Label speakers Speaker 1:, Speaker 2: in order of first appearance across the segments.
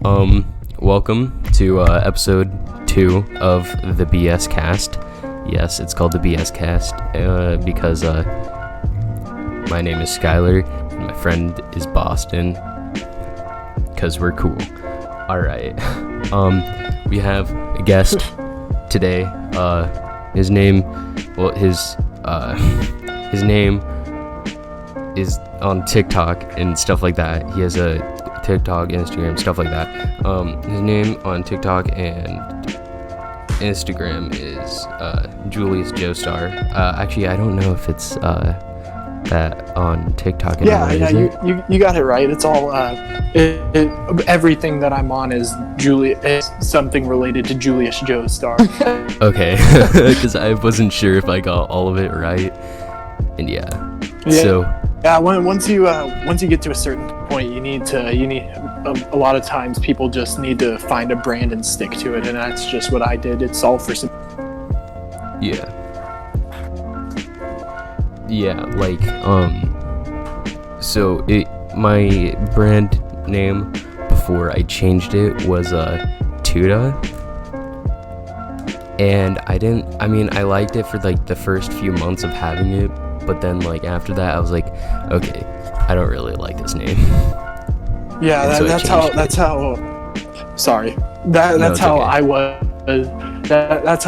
Speaker 1: Welcome to episode 2 of the BSCast. Yes, it's called the BSCast because my name is Skylar and my friend is Boston because we're cool. Alright, we have a guest today. His name is on TikTok and stuff like that. He has a TikTok, Instagram, stuff like that. His name on TikTok and Instagram is Julius Joestar. Actually, I don't know if it's that on TikTok.
Speaker 2: You got it right. It's all everything that I'm on is something related to Julius Joestar.
Speaker 1: Okay, because I wasn't sure if I got all of it right. And
Speaker 2: once you get to a certain point, you need a lot of times people just need to find a brand and stick to it, and that's just what I did. It's all for some.
Speaker 1: My brand name before I changed it was Tuda, and I liked it for like the first few months of having it, but then like after that I was like, okay, I don't really like this name.
Speaker 2: Yeah, that's how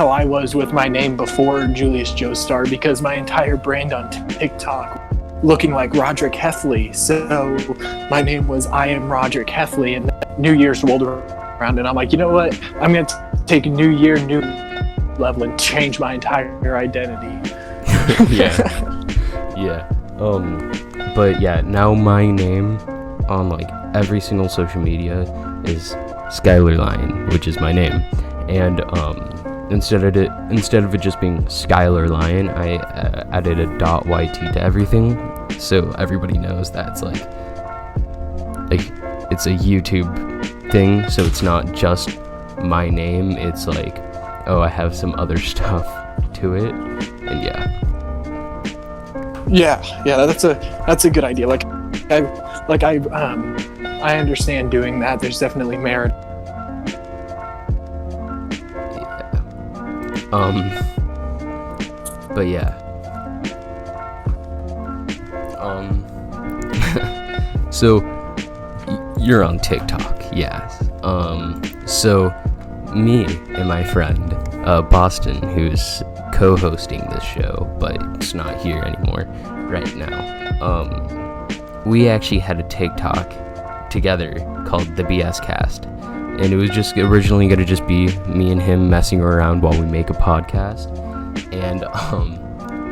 Speaker 2: I was with my name before Julius Joestar, because my entire brand on TikTok looking like Roderick Heffley. So my name was I Am Roderick Heffley, and New Year's rolled around and I'm like, you know what? I'm going to take a new year, new level and change my entire identity.
Speaker 1: But yeah, now my name on like every single social media is Skylar Lion, which is my name. And instead of it just being Skylar Lion, I added a .yt to everything, so everybody knows that it's like it's a YouTube thing, so it's not just my name, it's like, oh, I have some other stuff to it. And
Speaker 2: that's a good idea. I understand doing that. There's definitely merit.
Speaker 1: So you're on TikTok, yes. So me and my friend Boston, who's co-hosting this show, but it's not here anymore right now. We actually had a TikTok together called the BSCast, and it was just originally gonna just be me and him messing around while we make a podcast. And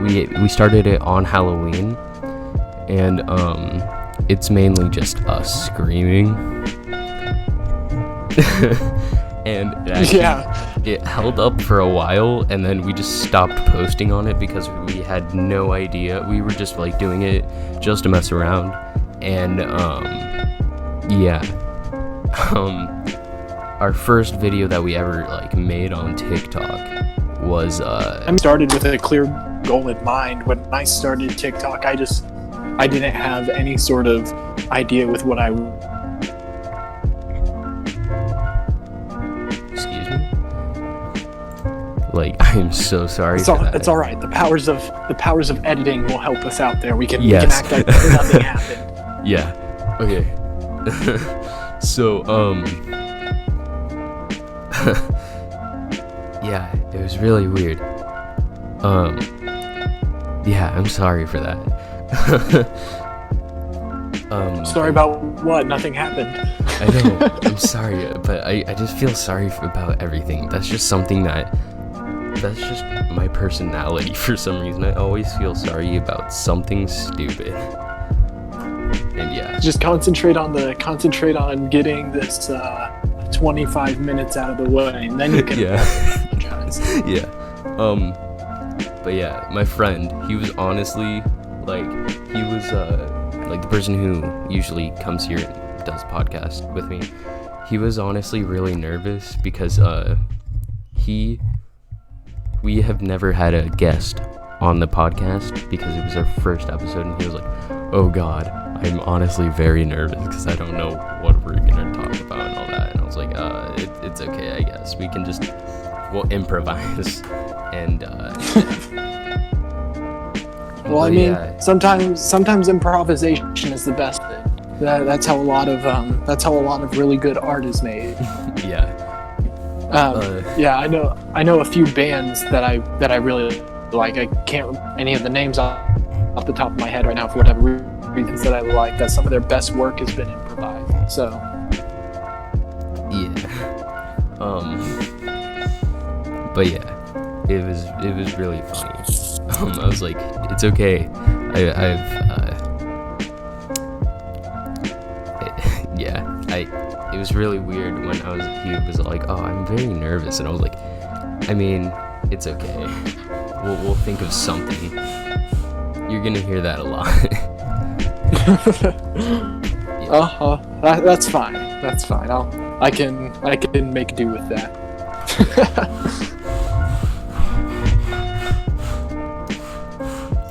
Speaker 1: we started it on Halloween, and it's mainly just us screaming. And it held up for a while, and then we just stopped posting on it because we had no idea. We were just like doing it just to mess around. And our first video that we ever like made on TikTok was
Speaker 2: I started with a clear goal in mind. When I started TikTok, I didn't have any sort of idea with what I.
Speaker 1: Excuse me. Like, I am so sorry.
Speaker 2: It's all right. The powers of editing will help us out there. We can act like nothing happened.
Speaker 1: Yeah. Okay. So yeah, it was really weird. I'm sorry for that.
Speaker 2: Sorry about what? Nothing happened.
Speaker 1: I know. I'm sorry, but I just feel sorry about everything. That's just something that's just my personality for some reason. I always feel sorry about something stupid. And
Speaker 2: just concentrate on getting this 25 minutes out of the way, and then you can apologize.
Speaker 1: But yeah, my friend, he was honestly like the person who usually comes here and does podcasts with me. He was honestly really nervous because we have never had a guest on the podcast because it was our first episode, and he was like, oh god, I'm honestly very nervous because I don't know what we're gonna talk about and all that. And it's okay, I guess. We'll improvise, and
Speaker 2: well, I mean, sometimes improvisation is the best thing. That's how a lot of really good art is made.
Speaker 1: Yeah.
Speaker 2: Yeah, I know a few bands that I really like. I can't remember any of the names off the top of my head right now for whatever reasons that I like. That some of their best work has been improvised. So.
Speaker 1: Yeah. But yeah, it was really funny. I was like, it's okay. It was really weird when he was like, oh, I'm very nervous, and I was like, I mean, it's okay. We'll think of something. You're gonna hear that a lot.
Speaker 2: Yeah. That's fine. That's fine. I can make do with that.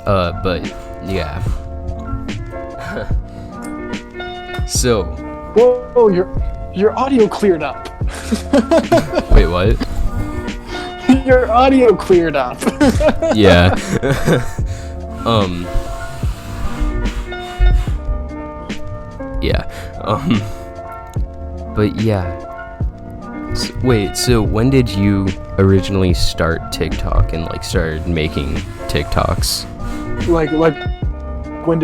Speaker 1: But yeah. So.
Speaker 2: Whoa, your audio cleared up.
Speaker 1: Wait, what?
Speaker 2: Your audio cleared up.
Speaker 1: Yeah. Yeah. But yeah. So when did you originally start TikTok and like started making TikToks?
Speaker 2: Like when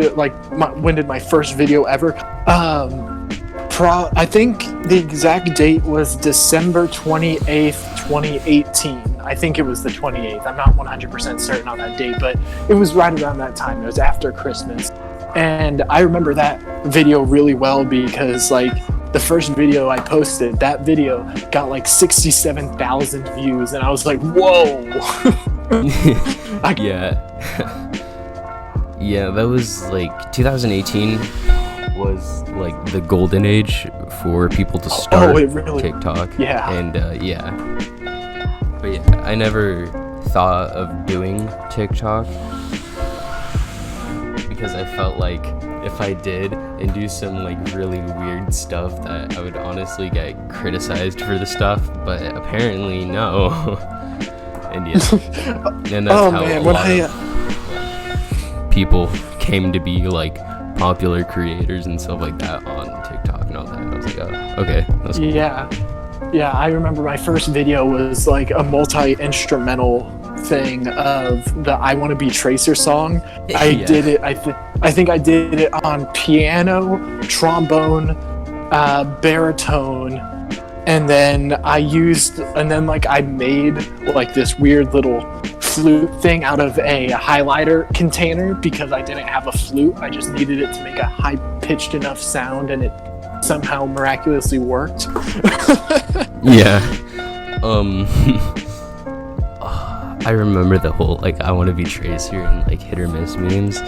Speaker 2: did my first video ever? I think the exact date was December 28th, 2018. I think it was the 28th. I'm not 100% certain on that date, but it was right around that time. It was after Christmas. And I remember that video really well because like the first video I posted, that video got like 67,000 views, and I was like, whoa.
Speaker 1: Yeah. Yeah, that was like 2018 was like the golden age for people to start TikTok.
Speaker 2: Yeah.
Speaker 1: And yeah. But yeah, I never thought of doing TikTok because I felt like if I did and do some like really weird stuff that I would honestly get criticized for the stuff, but apparently no. And yeah. And that's how a lot of people came to be like popular creators and stuff like that on TikTok and all that. And I was like, oh, okay, that's cool.
Speaker 2: Yeah, I remember my first video was like a multi-instrumental thing of the I Want to Be Tracer song. I did it, I think I did it on piano, trombone, baritone, and then I made like this weird little flute thing out of a highlighter container because I didn't have a flute. I just needed it to make a high-pitched enough sound, and it somehow miraculously worked.
Speaker 1: Yeah. I remember the whole like I Want to Be Tracer and like hit or miss memes.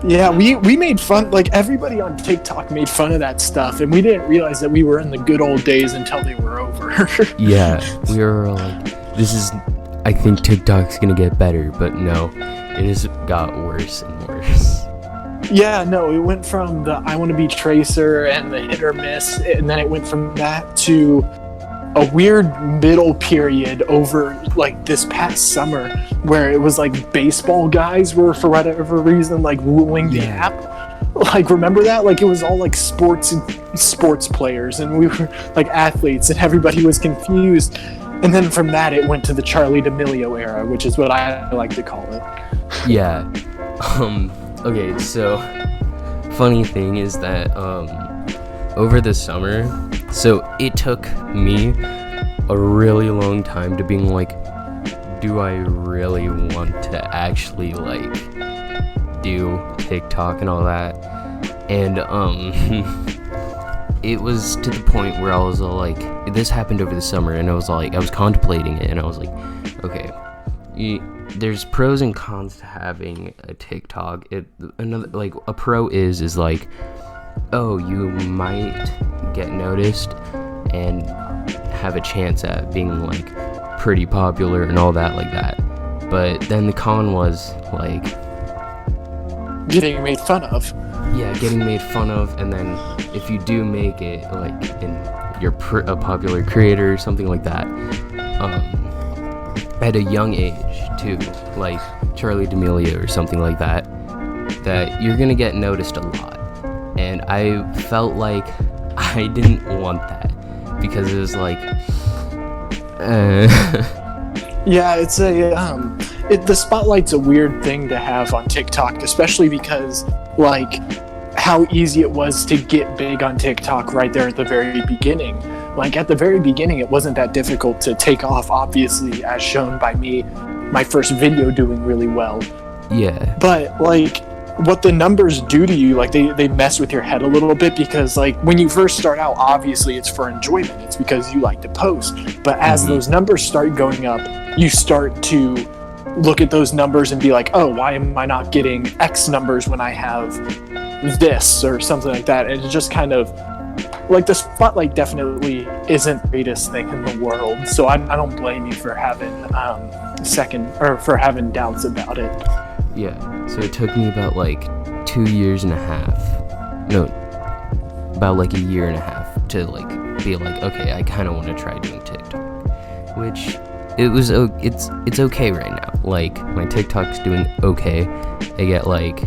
Speaker 2: Yeah, we made fun, like everybody on TikTok made fun of that stuff, and we didn't realize that we were in the good old days until they were over.
Speaker 1: Yeah, we were like, I think TikTok's gonna get better, but no, it just got worse and worse.
Speaker 2: Yeah, no, it went from the I Want to Be Tracer and the hit or miss, and then it went from that to a weird middle period over like this past summer where it was like baseball guys were for whatever reason like ruling the app. Like, remember that? Like, it was all like sports players, and we were like athletes, and everybody was confused. And then from that, it went to the Charlie D'Amelio era, which is what I like to call it.
Speaker 1: Yeah. Okay, so funny thing is that over the summer, so it took me a really long time to being like, do I really want to actually like do TikTok and all that? And it was to the point where I was like, this happened over the summer, and I was contemplating it, and I was like, okay, there's pros and cons to having a TikTok. Another like a pro is like, oh, you might get noticed and have a chance at being like pretty popular and all that like that. But then the con was like
Speaker 2: getting made fun of.
Speaker 1: Yeah, getting made fun of, and then if you do make it, like, and you're a popular creator, something like that. At a young age too, like Charlie D'Amelio or something like that, that you're gonna get noticed a lot. And I felt like I didn't want that, because it was like,
Speaker 2: Yeah, it's the spotlight's a weird thing to have on TikTok, especially because, like, how easy it was to get big on TikTok right there at the very beginning. Like, at the very beginning, it wasn't that difficult to take off, obviously, as shown by me, my first video doing really well.
Speaker 1: yeah.
Speaker 2: But, like, what the numbers do to you, like, they mess with your head a little bit, because, like, when you first start out, obviously it's for enjoyment, it's because you like to post. But as those numbers start going up, you start to look at those numbers and be like, oh, why am I not getting X numbers when I have this or something like that? And it's just kind of like, the spotlight definitely isn't the greatest thing in the world, so I don't blame you for having for having doubts about it.
Speaker 1: Yeah, so it took me about like 2 years and a half, no, about like a year and a half to like be like, okay, I kind of want to try doing TikTok, which it's okay right now. Like, my TikTok's doing okay. I get like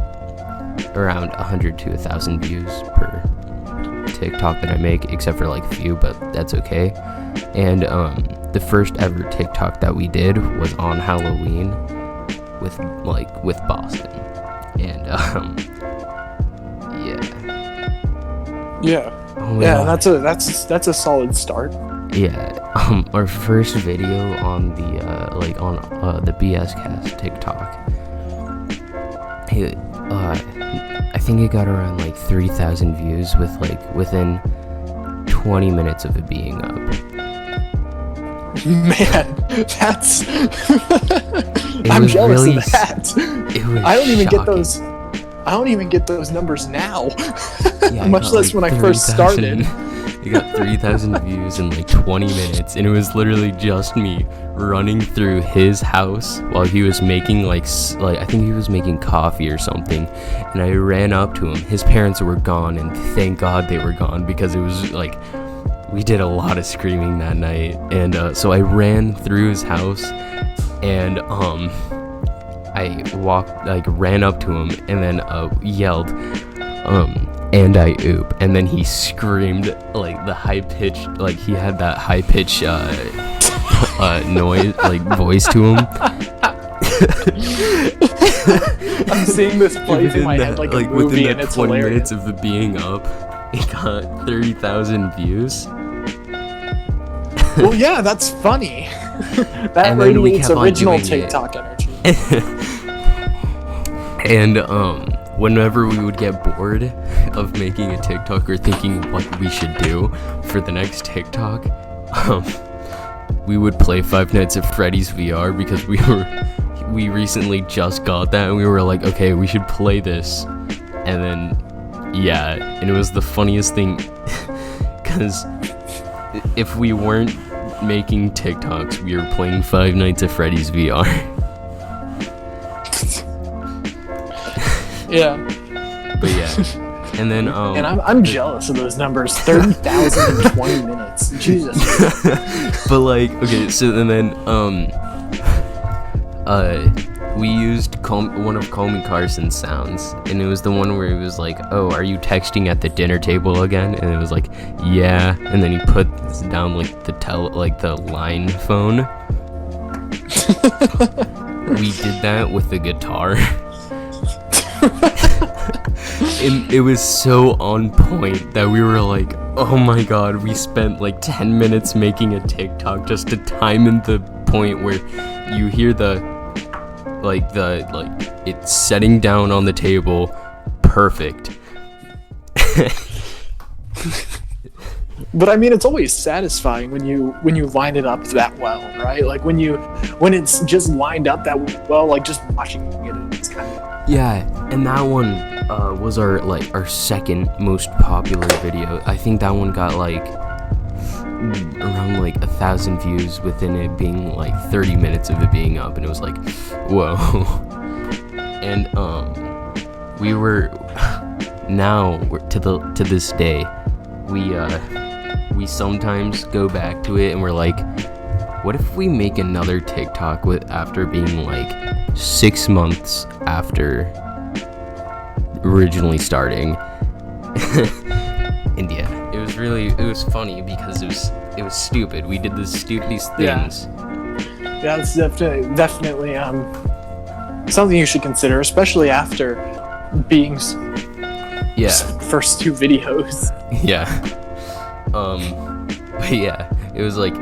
Speaker 1: around 100 to 1,000 views per TikTok that I make, except for like a few, but that's okay. And the first ever TikTok that we did was on Halloween with Boston, and
Speaker 2: Yeah.
Speaker 1: Oh my
Speaker 2: Yeah,
Speaker 1: God.
Speaker 2: that's a solid start.
Speaker 1: Yeah, our first video on the BSCast TikTok, I think it got around like 3,000 views within 20 minutes of it being up.
Speaker 2: Man, that's I'm jealous
Speaker 1: really
Speaker 2: of that.
Speaker 1: It was
Speaker 2: I don't even get
Speaker 1: shocking.
Speaker 2: those. I don't even get those numbers now.
Speaker 1: Yeah,
Speaker 2: Much
Speaker 1: got,
Speaker 2: less
Speaker 1: like,
Speaker 2: I first
Speaker 1: 3,000
Speaker 2: started.
Speaker 1: It got 3,000 views in like 20 minutes, and it was literally just me running through his house while he was making I think he was making coffee or something, and I ran up to him. His parents were gone, and thank God they were gone, because it was like, we did a lot of screaming that night. And so I ran through his house, and I ran up to him and then yelled, and I oop, and then he screamed like the high pitched, like he had that high pitched noise, like voice to him.
Speaker 2: I'm seeing this play through my head like a movie,
Speaker 1: within
Speaker 2: and
Speaker 1: the
Speaker 2: it's
Speaker 1: 20
Speaker 2: hilarious.
Speaker 1: minutes of it being up, it got 30,000 views.
Speaker 2: Well, yeah, that's funny. That
Speaker 1: And then we
Speaker 2: radiates
Speaker 1: kept on
Speaker 2: original
Speaker 1: doing it.
Speaker 2: TikTok energy.
Speaker 1: And whenever we would get bored of making a TikTok or thinking what we should do for the next TikTok, we would play Five Nights at Freddy's VR, because we recently just got that, and we were like, okay, we should play this. And then and it was the funniest thing, because if we weren't making TikToks, we were playing Five Nights at Freddy's VR.
Speaker 2: Yeah.
Speaker 1: But yeah, and then
Speaker 2: And I'm jealous of those numbers. 30,000 in 20 minutes. Jesus.
Speaker 1: but like, okay, so and then we used one of Comey Carson's sounds, and it was the one where he was like, oh, are you texting at the dinner table again? And it was like, yeah, and then he put down like the line phone. We did that with the guitar. And it was so on point that we were like, oh my God, we spent like 10 minutes making a TikTok just to time in the point where you hear it's setting down on the table perfect.
Speaker 2: But I mean, it's always satisfying when you line it up that well, right? Like when it's just lined up that well, like just watching it is kind of.
Speaker 1: Yeah, and that one was our second most popular video. I think that one got like around like 1,000 views within it being like 30 minutes of it being up, and it was like, whoa. And we were to this day, we we sometimes go back to it and we're like, what if we make another TikTok after being like 6 months after originally starting? And yeah, it was funny because it was stupid. We did these things.
Speaker 2: Yeah, it's definitely something you should consider, especially after being first 2 videos.
Speaker 1: Yeah. But yeah, it was like,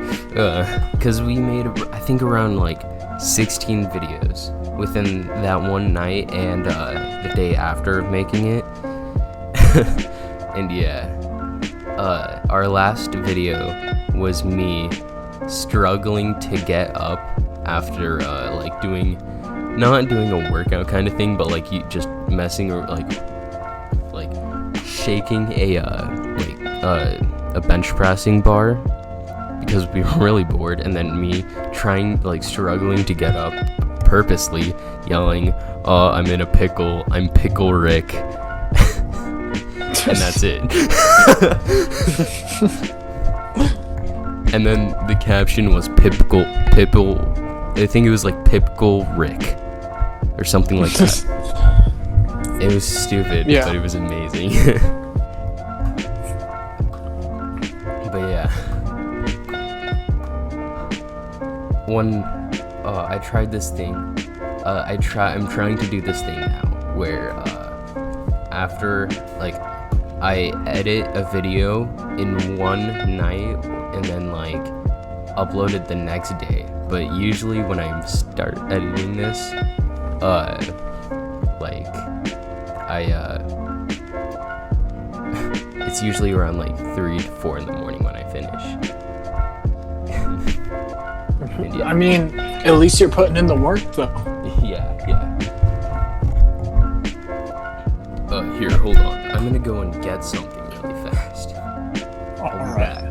Speaker 1: because we made, I think, around like 16 videos within that one night and the day after making it. And yeah, our last video was me struggling to get up after like not doing a workout kind of thing, but like you just messing or like shaking a bench pressing bar because we were really bored, and then me struggling to get up, purposely yelling, I'm in a pickle, I'm Pickle Rick. And that's it. And then the caption was Pipple, I think it was like Pickle Rick or something like that. It was stupid, but it was amazing. But yeah, I tried this thing. I'm trying to do this thing now where after like I edit a video in one night and then like upload it the next day. But usually when I start editing this, it's usually around like 3 to 4 in the morning when I finish. Yeah.
Speaker 2: I mean, at least you're putting in the work though.
Speaker 1: Yeah. Here, hold on. I'm gonna go and get something really fast. I'll be back.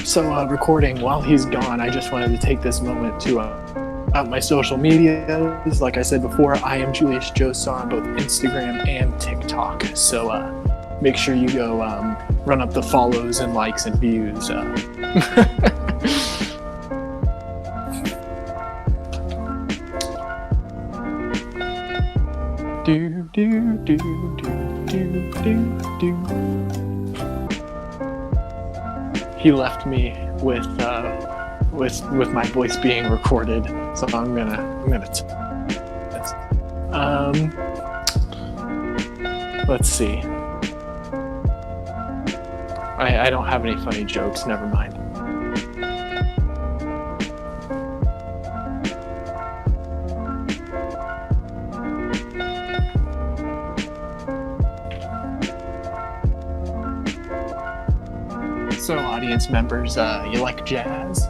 Speaker 2: So, recording while he's gone, I just wanted to take this moment to out my social medias. Like I said before, I am Julius Joestar on both Instagram and TikTok. So, make sure you go run up the follows and likes and views. He left me with my voice being recorded, so I'm gonna let's see. I don't have any funny jokes, never mind. So, audience members, you like jazz?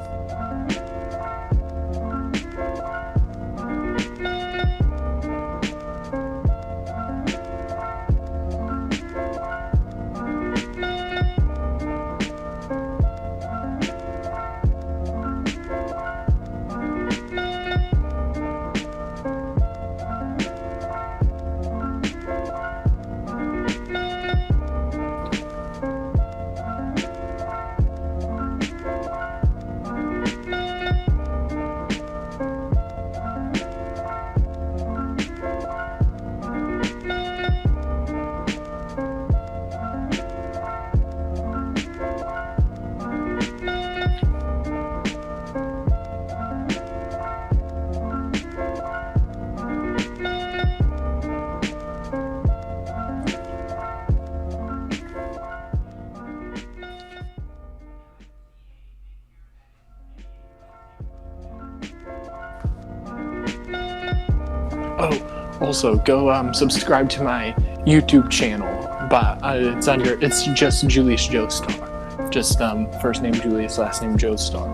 Speaker 2: Oh, also go subscribe to my YouTube channel, but it's just Julius Joestar, just first name Julius, last name Joestar.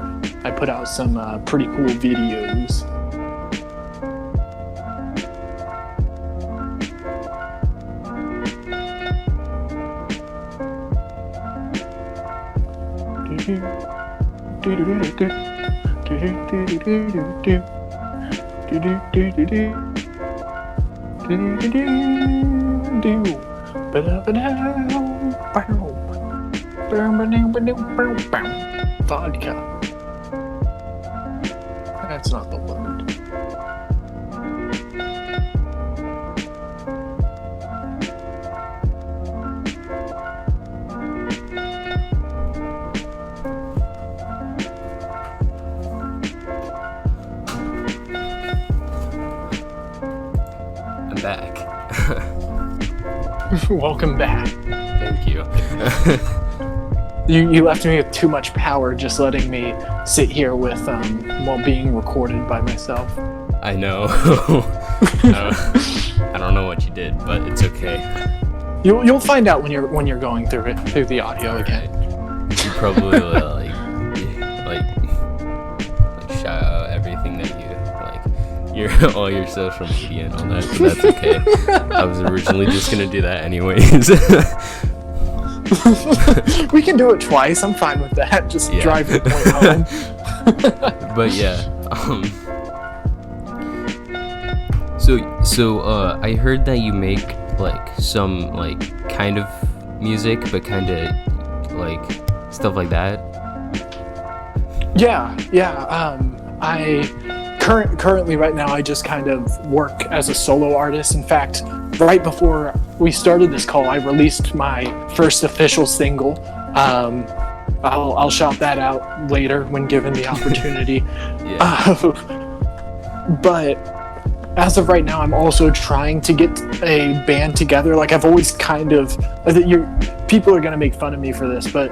Speaker 2: I put out some pretty cool videos. Vodka. That's not the word.
Speaker 1: I'm back.
Speaker 2: Welcome back.
Speaker 1: Thank you.
Speaker 2: You left me with too much power just letting me sit here with while being recorded by myself.
Speaker 1: I know. I don't know what you did, but it's okay.
Speaker 2: You'll find out when you're going through the audio again.
Speaker 1: You probably like shout out everything that you like, all your social media and all that, so that's okay. I was originally just gonna do that anyways.
Speaker 2: We can do it twice. I'm fine with that. Just drive the point home.
Speaker 1: But yeah. So I heard that you make like some like kind of music, but kind of like stuff like that.
Speaker 2: Yeah. I currently right now I just kind of work as a solo artist. In fact, right before we started this call, I released my first official single. I'll shout that out later when given the opportunity. But as of right now, I'm also trying to get a band together. Like I've always kind of, people are gonna make fun of me for this, but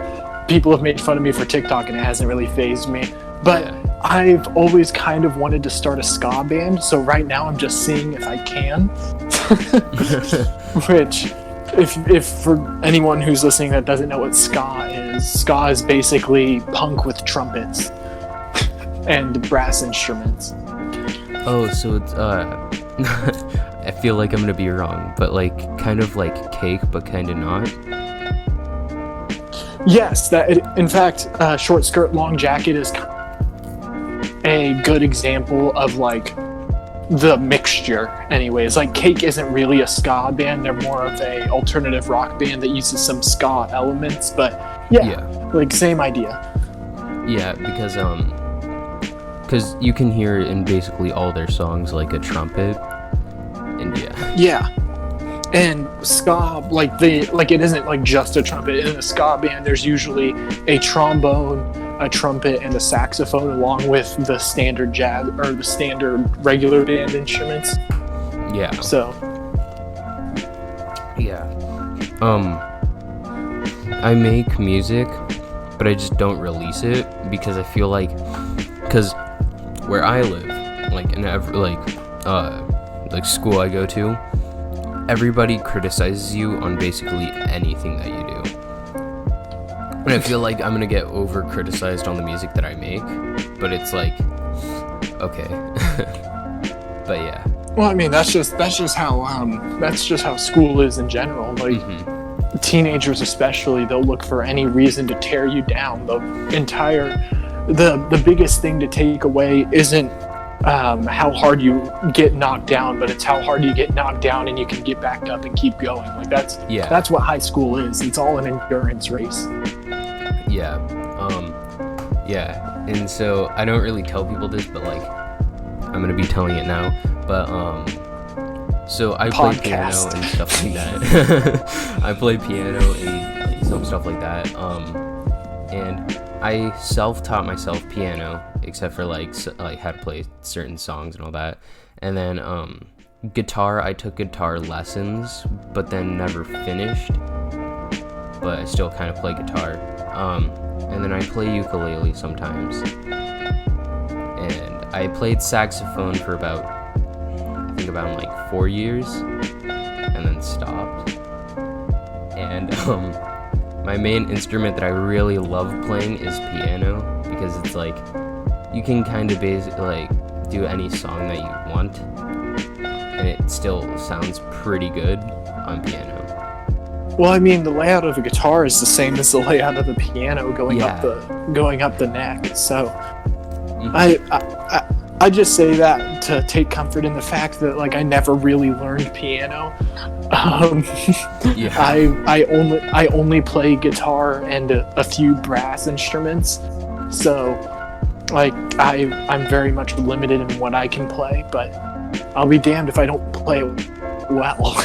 Speaker 2: people have made fun of me for TikTok and it hasn't really fazed me. But I've always kind of wanted to start a ska band, so right now I'm just seeing if I can. Which, if for anyone who's listening that doesn't know what ska is basically punk with trumpets and brass instruments.
Speaker 1: Oh, so it's I feel like I'm gonna be wrong, but like kind of like Cake, but kind of not.
Speaker 2: Yes, in fact, Short Skirt Long Jacket is a good example of like the mixture. Anyways, like Cake isn't really a ska band, they're more of a alternative rock band that uses some ska elements, but like same idea.
Speaker 1: Yeah, because you can hear in basically all their songs like a trumpet, and
Speaker 2: and ska, like it isn't like just a trumpet. In a ska band there's usually a trombone, a trumpet, and a saxophone, along with the standard jazz or the standard regular band instruments.
Speaker 1: I make music, but I just don't release it because I feel like, because where I live, like in every like school I go to, everybody criticizes you on basically anything that you do. And I feel like I'm gonna get over criticized on the music that I make, but it's like, okay. But yeah.
Speaker 2: Well, I mean, that's just how school is in general. Like teenagers especially, they'll look for any reason to tear you down. The biggest thing to take away isn't how hard you get knocked down, but it's how hard you get knocked down and you can get back up and keep going. Like that's what high school is. It's all an endurance race.
Speaker 1: And so I don't really tell people this, but like I'm gonna be telling it now. But so I play piano and stuff like that. I play piano and like, some stuff like that. And I self-taught myself piano, except for like how to play certain songs and all that. And then guitar, I took guitar lessons, but then never finished. But I still kind of play guitar. And then I play ukulele sometimes. And I played saxophone for about 4 years, and then stopped. And my main instrument that I really love playing is piano, because it's like you can kind of basically like do any song that you want, and it still sounds pretty good on piano.
Speaker 2: Well, I mean, the layout of a guitar is the same as the layout of the piano going up the neck. So I just say that to take comfort in the fact that like I never really learned piano.
Speaker 1: Yeah.
Speaker 2: I only play guitar and a few brass instruments, so like I'm very much limited in what I can play, but I'll be damned if I don't play it well.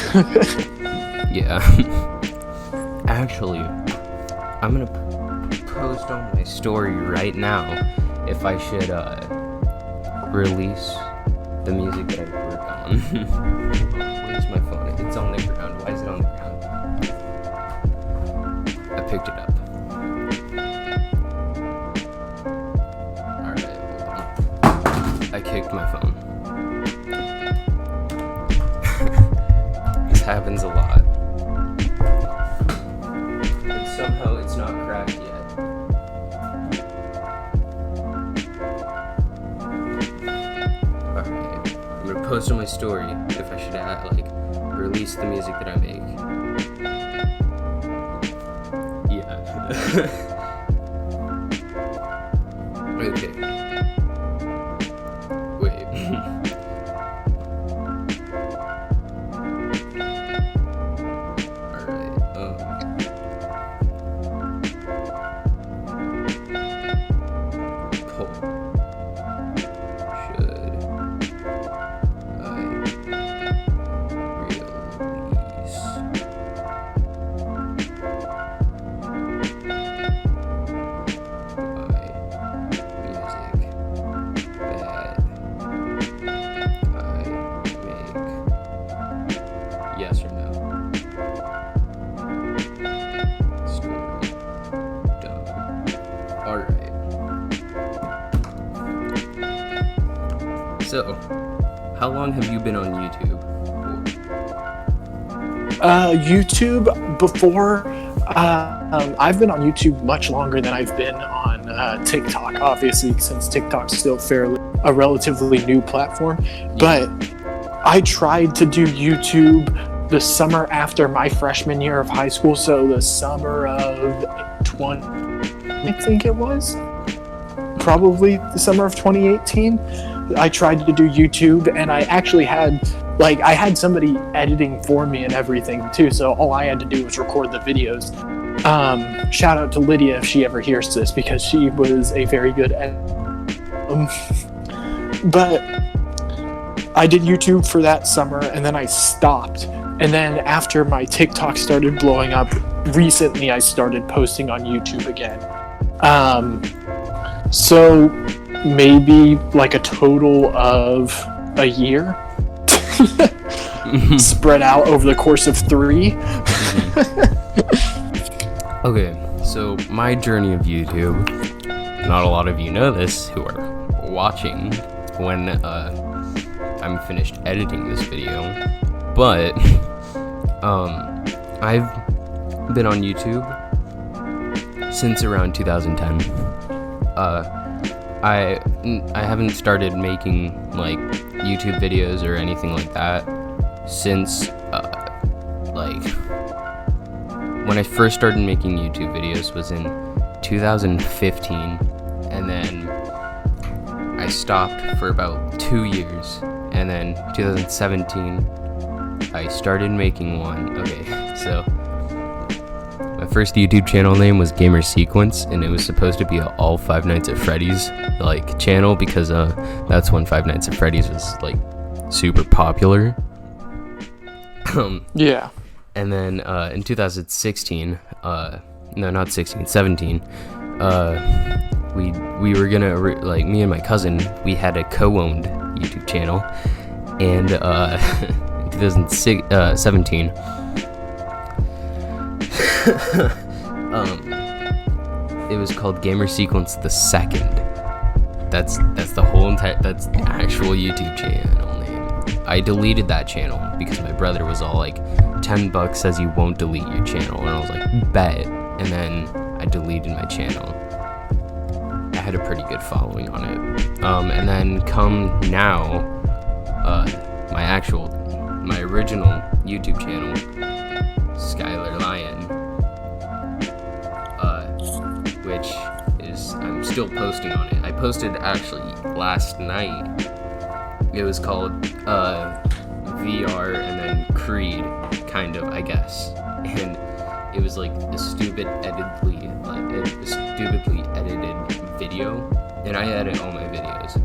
Speaker 1: Yeah. Actually, I'm gonna post on my story right now if I should release the music that I work on. Where's my phone? It's on the ground. Why is it on the ground? I picked it up. Alright, hold on. I kicked my phone. This happens a lot. And somehow it's not cracked yet. I'm gonna post on my story if I should release the music that I make. Yeah. Okay. Wait. Alright, poll. Yes or no? Story done. Alright. So, how long have you been on YouTube for?
Speaker 2: YouTube before. I've been on YouTube much longer than I've been on TikTok, obviously, since TikTok's still a relatively new platform.
Speaker 1: Yeah.
Speaker 2: But I tried to do YouTube the summer after my freshman year of high school, so the summer of I think it was. Probably the summer of 2018. I tried to do YouTube, and I actually had somebody editing for me and everything too, so all I had to do was record the videos. Shout out to Lydia if she ever hears this, because she was a very good editor. But I did YouTube for that summer, and then I stopped. And then after my TikTok started blowing up, recently I started posting on YouTube again. So maybe like a total of a year spread out over the course of 3.
Speaker 1: Okay, so my journey of YouTube, not a lot of you know this who are watching when I'm finished editing this video, but I've been on YouTube since around 2010. I haven't started making like YouTube videos or anything like that since when I first started making YouTube videos was in 2015, and then I stopped for about 2 years, and then 2017 I started making one. Okay, so my first YouTube channel name was Gamer Sequence, and it was supposed to be an all Five Nights at Freddy's channel, because that's when Five Nights at Freddy's was super popular.
Speaker 2: Yeah.
Speaker 1: And then in 2016, no, not 16, 17, we were gonna me and my cousin, we had a co-owned YouTube channel, and in 2017, it was called Gamer Sequence the Second. That's the whole that's the actual YouTube channel name. I deleted that channel because my brother was all like, $10 says you won't delete your channel, and I was like, bet. And then I deleted my channel. I had a pretty good following on it. And then come now, my original YouTube channel, Skylar Lion, which is, I'm still posting on it. I posted actually last night It was called VR and then Creed, kind of, I guess. And it was like a stupidly edited video, and I edit all my videos.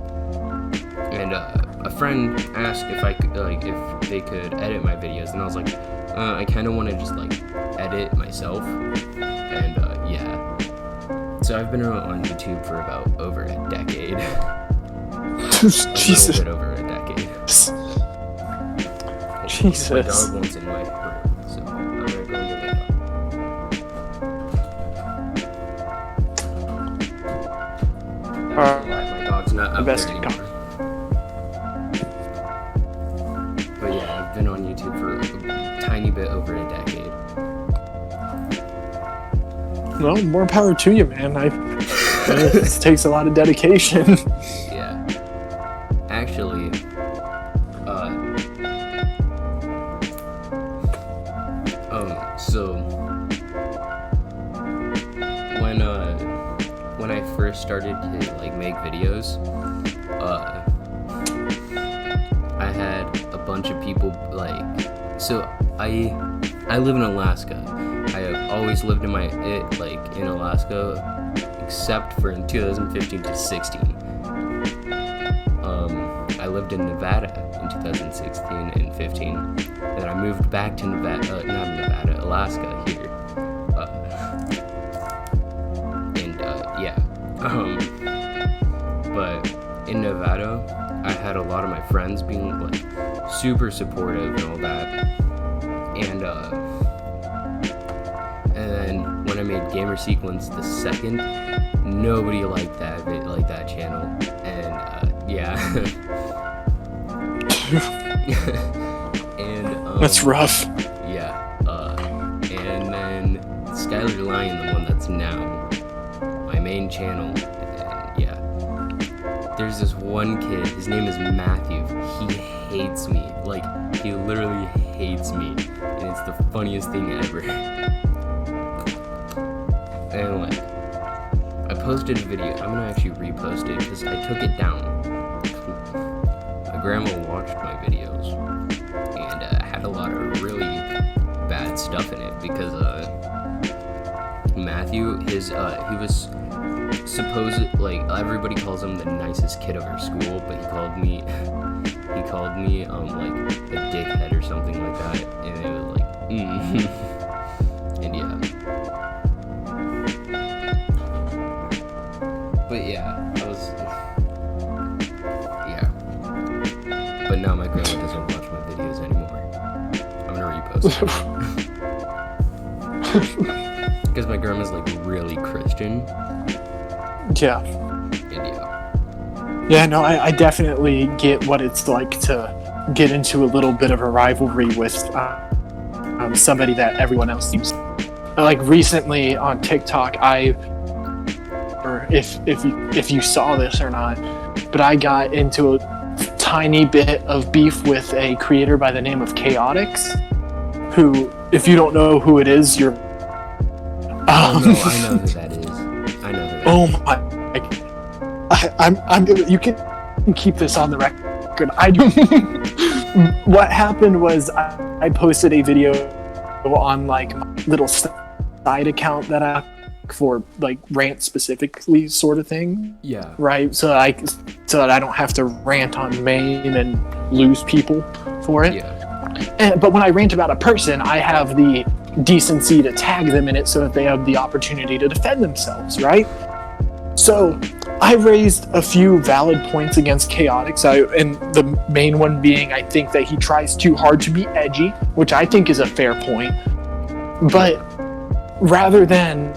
Speaker 1: And a friend asked if I could, if they could edit my videos, and I was like, I kind of want to just edit myself. And yeah. So I've been on YouTube for about over a decade.
Speaker 2: Jesus.
Speaker 1: A little bit over a decade.
Speaker 2: Jesus.
Speaker 1: My dog wants in my room, so I'm gonna go and get my dog. My dog's not up there anymore. But yeah, I've been on YouTube for a tiny bit over a decade.
Speaker 2: Well, more power to you, man. It takes a lot of dedication.
Speaker 1: Yeah. Actually, so when I first started to make videos, I had a bunch of people so I live in Alaska. I have always lived in in Alaska, except for in 2015 to 16. I lived in Nevada in 2016 and 15. Then I moved back to Alaska here. But in Nevada, I had a lot of my friends being super supportive and all that. And then when I made Gamer Sequence the second, nobody liked that channel, and yeah. And
Speaker 2: that's rough.
Speaker 1: Yeah. And then Skylar Lion, the one that's now my main channel, and yeah. There's this one kid, his name is Matthew. He hates me. He literally hates me. And it's the funniest thing ever. And I posted a video. I'm gonna actually repost it because I took it down. My grandma watched my videos and had a lot of really bad stuff in it because Matthew, he was supposed everybody calls him the nicest kid of our school, but he called me a dickhead or something like that, and it was and yeah. But yeah, but now my grandma doesn't watch my videos anymore. I'm gonna repost it. Because my grandma's really Christian.
Speaker 2: Yeah.
Speaker 1: And yeah.
Speaker 2: Yeah, no, I definitely get what it's like to get into a little bit of a rivalry with somebody that everyone else seems. Recently on TikTok, or if you saw this or not, but I got into a tiny bit of beef with a creator by the name of Chaotix, who, if you don't know who it is, you're.
Speaker 1: I know who that is.
Speaker 2: Oh my! I'm. You can keep this on the record. What happened was I posted a video on my little side account that I for rant specifically sort of thing.
Speaker 1: Yeah.
Speaker 2: Right. So that I don't have to rant on main and lose people for it.
Speaker 1: Yeah.
Speaker 2: But when I rant about a person, I have the decency to tag them in it so that they have the opportunity to defend themselves, right? So I raised a few valid points against Chaotix, and the main one being I think that he tries too hard to be edgy, which I think is a fair point. But rather than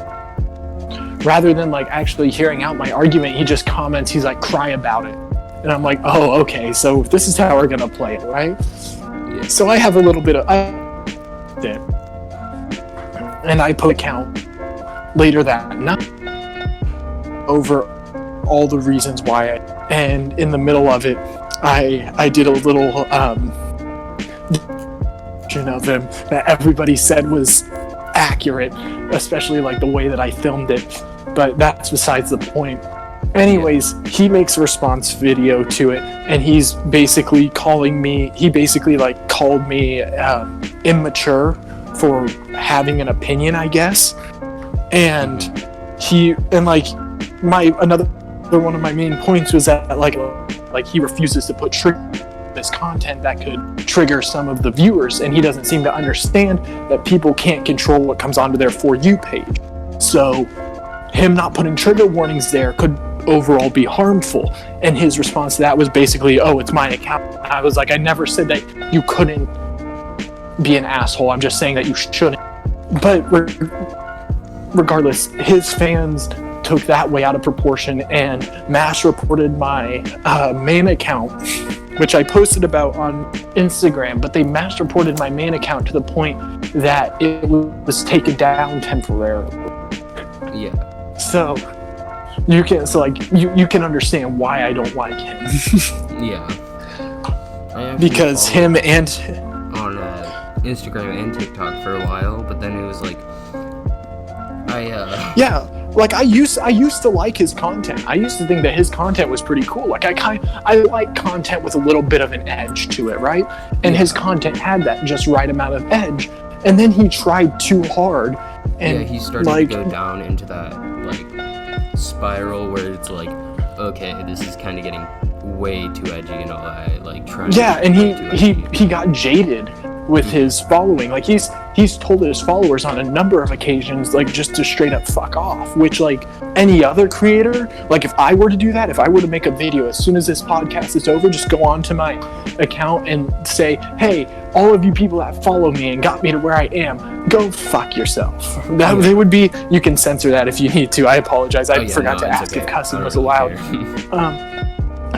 Speaker 2: actually hearing out my argument, he just comments, he's like, cry about it. And I'm like, oh, okay, so this is how we're gonna play it, right?
Speaker 1: Yeah.
Speaker 2: So I have a little bit of and I put account later that night over all the reasons why and in the middle of it I did a little of him that everybody said was accurate, especially the way that I filmed it, but that's besides the point. Anyways, he makes a response video to it, and he's basically calling me. He basically like called me immature for having an opinion, I guess. And another one of my main points was that like he refuses to put this content that could trigger some of the viewers, and he doesn't seem to understand that people can't control what comes onto their For You page. So him not putting trigger warnings there could overall be harmful, and his response to that was basically, oh, it's my account. And I was like, I never said that you couldn't be an asshole, I'm just saying that you shouldn't. But regardless, his fans took that way out of proportion and mass reported my main account, which I posted about on Instagram, but they mass reported my main account to the point that it was taken down temporarily.
Speaker 1: Yeah.
Speaker 2: So you can understand why I don't like him.
Speaker 1: Yeah.
Speaker 2: Because him and
Speaker 1: on Instagram and TikTok for a while, but then it was like
Speaker 2: I used to like his content. I used to think that his content was pretty cool. Like I like content with a little bit of an edge to it, right? And his content had that just right amount of edge. And then he tried too hard, and
Speaker 1: he started to go down into that like spiral where it's like, okay, this is kind of getting way too edgy and all that. Like trying.
Speaker 2: Yeah, and he got jaded with his following. Like he's told his followers on a number of occasions, like, just to straight up fuck off, which, like, any other creator, like, if I were to do that, if I were to make a video as soon as this podcast is over, just go on to my account and say, hey, all of you people that follow me and got me to where I am, go fuck yourself. They would be, you can censor that if you need to, I apologize, I forgot to ask if cussing was allowed.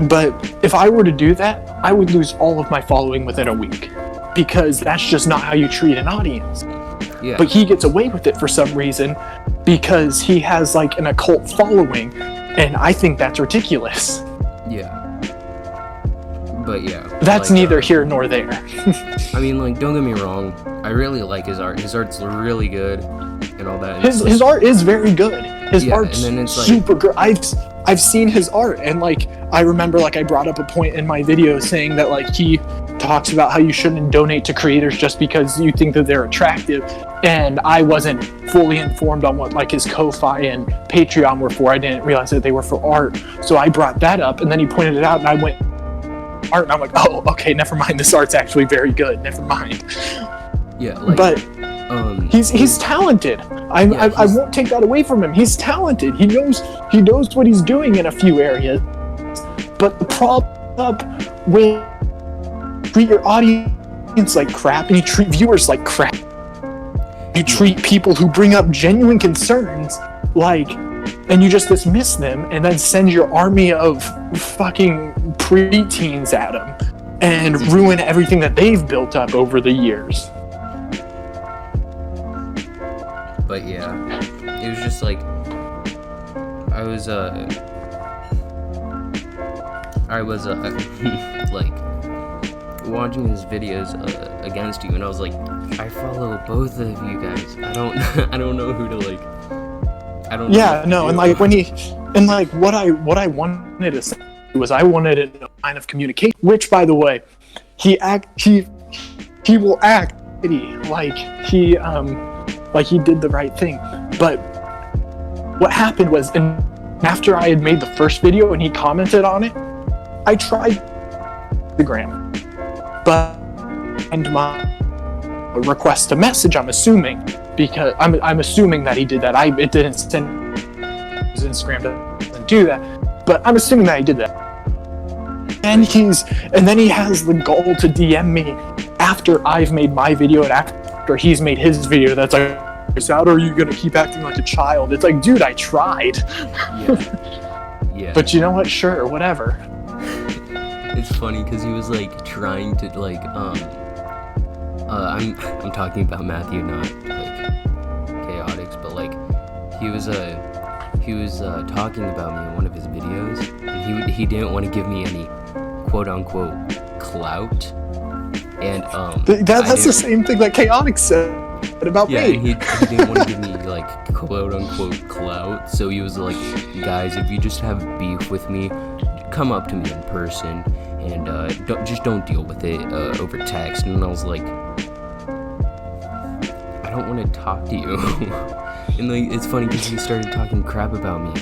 Speaker 2: But if I were to do that, I would lose all of my following within a week, because that's just not how you treat an audience.
Speaker 1: Yeah.
Speaker 2: But he gets away with it for some reason because he has like an occult following, and I think that's ridiculous.
Speaker 1: Yeah. But yeah.
Speaker 2: That's neither here nor there.
Speaker 1: I mean, like, don't get me wrong, I really like his art. His art's really good and all that.
Speaker 2: His art is very good. His art's
Speaker 1: and then it's
Speaker 2: super good. I've seen his art, and like I remember, like, I brought up a point in my video saying that, like, he talks about how you shouldn't donate to creators just because you think that they're attractive, and I wasn't fully informed on what, like, his Ko-Fi and Patreon were for. I didn't realize that they were for art, so I brought that up, and then he pointed it out, and I went art, and I'm like, oh, okay, never mind, this art's actually very good, never mind.
Speaker 1: Yeah, like,
Speaker 2: but he's talented. I won't take that away from him. He's talented. He knows what he's doing in a few areas. But the problem when you treat your audience like crap, and you treat viewers like crap, you treat people who bring up genuine concerns like, and you just dismiss them, and then send your army of fucking preteens at them and ruin everything that they've built up over the years.
Speaker 1: But yeah, it was just like, I was like watching his videos against you, and I was like, I follow both of you guys. I don't know who to like. I don't.
Speaker 2: Yeah, no, and like what I wanted to say was I wanted a line of communication. Which, by the way, he will act like he did the right thing. But what happened was, after I had made the first video and he commented on it, I tried Instagram, but and my request to message, I'm assuming, because I'm assuming that he did that. It didn't send his Instagram doesn't do that, but I'm assuming that he did that. And then he has the gall to DM me after I've made my video and after he's made his video. That's like, how are you gonna keep acting like a child? It's like, dude, I tried. Yeah. But you know what? Sure, whatever.
Speaker 1: It's funny because he was like trying to like I'm talking about Matthew, not like Chaotix, but like he was talking about me in one of his videos, and he didn't want to give me any quote unquote clout, and
Speaker 2: that's the same thing that Chaotix said about me.
Speaker 1: Yeah, he didn't want to give me like quote unquote clout. So he was like, guys, if you just have beef with me, come up to me in person and don't deal with it over text. And I was like, I don't want to talk to you. And like, it's funny because he started talking crap about me,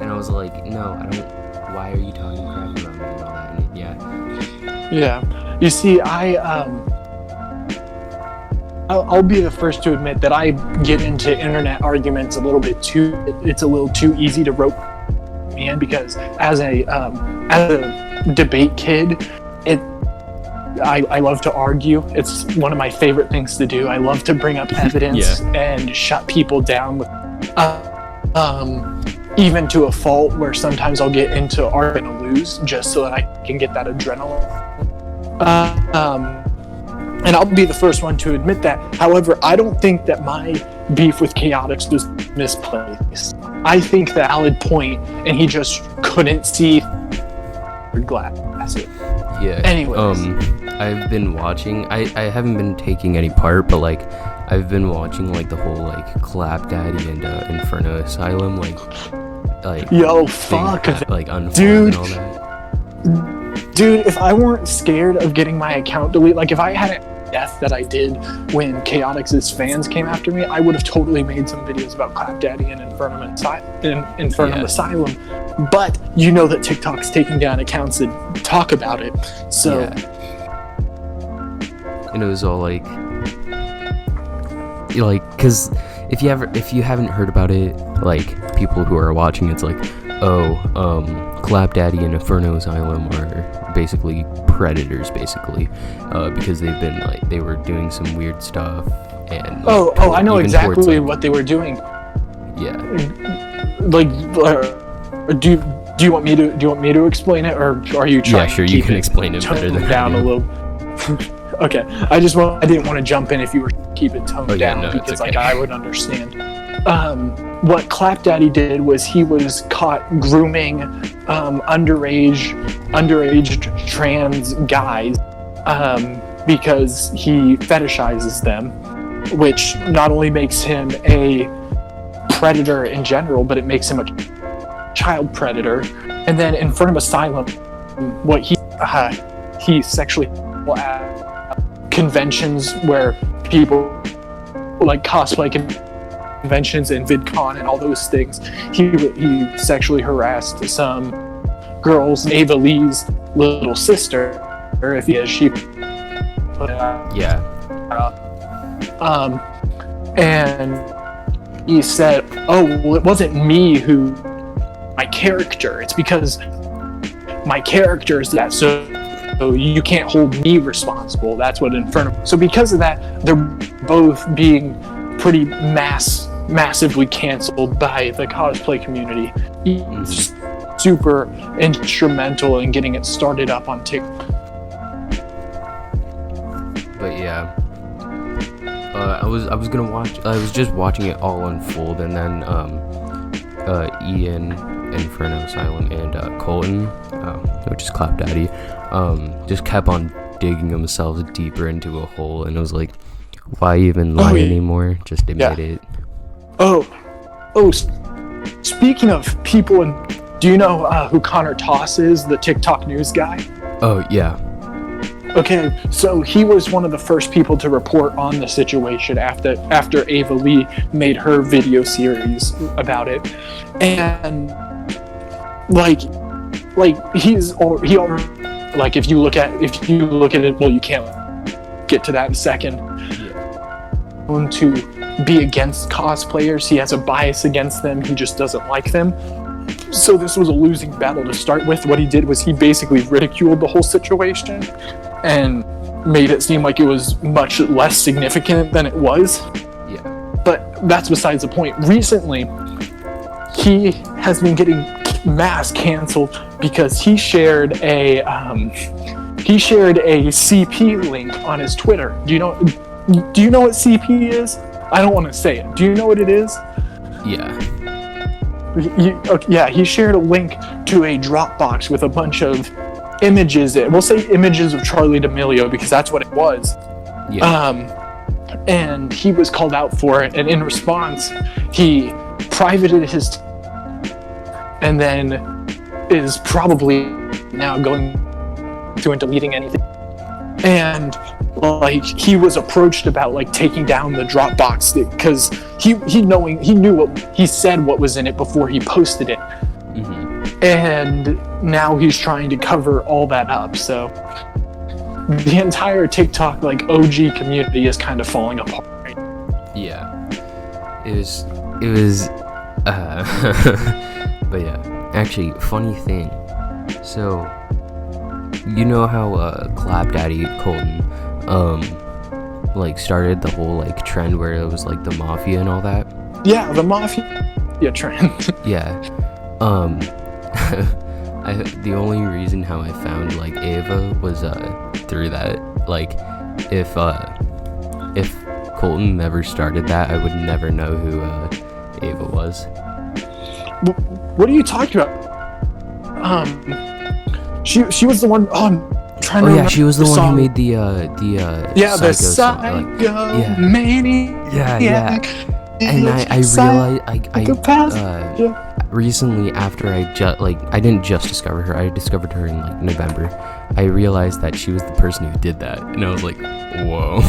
Speaker 1: and I was like, no, I don't. Why are you talking crap about me and all that? And
Speaker 2: Yeah. You see, I'll be the first to admit that I get into internet arguments a little bit too. It's a little too easy to rope me in, because as a debate kid, I love to argue. It's one of my favorite things to do. I love to bring up evidence and shut people down with, even to a fault where sometimes I'll get into arguing and lose just so that I can get that adrenaline. And I'll be the first one to admit that. However, I don't think that my beef with Chaotix was misplaced. I think the valid point, and he just couldn't see glass.
Speaker 1: Yeah.
Speaker 2: Anyways.
Speaker 1: I've been watching. I haven't been taking any part, but like, I've been watching like the whole like Clap Daddy and Inferno Asylum like
Speaker 2: yo, fuck,
Speaker 1: like unfold
Speaker 2: dude,
Speaker 1: and all that.
Speaker 2: Dude, if I weren't scared of getting my account deleted, like if I hadn't death that I did when Chaotix's fans came after me, I would have totally made some videos about Clap Daddy and Inferno Asylum. But you know that TikTok's taking down accounts that talk about it, so.
Speaker 1: Yeah. And it was all like, because if you haven't heard about it, like people who are watching, it's like, Clap Daddy and Inferno Asylum are basically predators, because they've been like, they were doing some weird stuff, and
Speaker 2: I know exactly what they were doing.
Speaker 1: Yeah.
Speaker 2: Like, do you want me to explain it, or are you trying?
Speaker 1: Yeah, sure. You can explain it better than
Speaker 2: down
Speaker 1: I do.
Speaker 2: a little. Okay, I didn't want to jump in if you were keep it toned down, because
Speaker 1: okay.
Speaker 2: like I would understand. What Clap Daddy did was he was caught grooming underage trans guys because he fetishizes them, which not only makes him a predator in general, but it makes him a child predator. And then Inferno Asylum, what he sexually at conventions where people like cosplay conventions and VidCon and all those things, he sexually harassed some girls, Ava Lee's little sister, or if he is, she put it out.
Speaker 1: Yeah.
Speaker 2: And he said, well, it wasn't me who, my character, it's because my character is that, so you can't hold me responsible. That's what Inferno. So because of that, they're both being pretty massively canceled by the cosplay community. He's super instrumental in getting it started up on TikTok.
Speaker 1: But yeah, I was just watching it all unfold, and then Ian, Inferno Asylum, and Colton, which is Clap Daddy, just kept on digging themselves deeper into a hole, and it was like, why even lie anymore? Just admit it.
Speaker 2: Speaking of people, and do you know who Connor Toss is, the TikTok news guy?
Speaker 1: Oh yeah.
Speaker 2: Okay, so he was one of the first people to report on the situation after Ava Lee made her video series about it, and if you look at it, well, you can't get to that in a second. Yeah. To be against cosplayers, he has a bias against them. He just doesn't like them. So this was a losing battle to start with. What he did was he basically ridiculed the whole situation and made it seem like it was much less significant than it was.
Speaker 1: Yeah.
Speaker 2: But that's besides the point. Recently, he has been getting mass canceled because he shared a CP link on his Twitter. Do you know what CP is? I don't want to say it. Do you know what it is?
Speaker 1: Yeah.
Speaker 2: He shared a link to a Dropbox with a bunch of images. We'll say images of Charlie D'Amelio because that's what it was.
Speaker 1: Yeah.
Speaker 2: And he was called out for it, and in response, he privated his and then is probably now going through and deleting anything. And like he was approached about like taking down the Dropbox because he knew what he said, what was in it before he posted it. And now he's trying to cover all that up. So the entire TikTok like OG community is kind of falling apart.
Speaker 1: Yeah, it was but yeah, actually, funny thing, so you know how Clap Daddy Colton like started the whole like trend where it was like the mafia and all that?
Speaker 2: Yeah, the mafia trend.
Speaker 1: Yeah. The only reason how I found like Ava was through that. Like if Colton never started that, I would never know who Ava was.
Speaker 2: What are you talking about? She was the one. Trying to remember
Speaker 1: she was the one who made the
Speaker 2: the Psycho Maniac.
Speaker 1: Yeah. And I realized recently, after I didn't just discover her, I discovered her in like November. I realized that she was the person who did that, and I was like, whoa.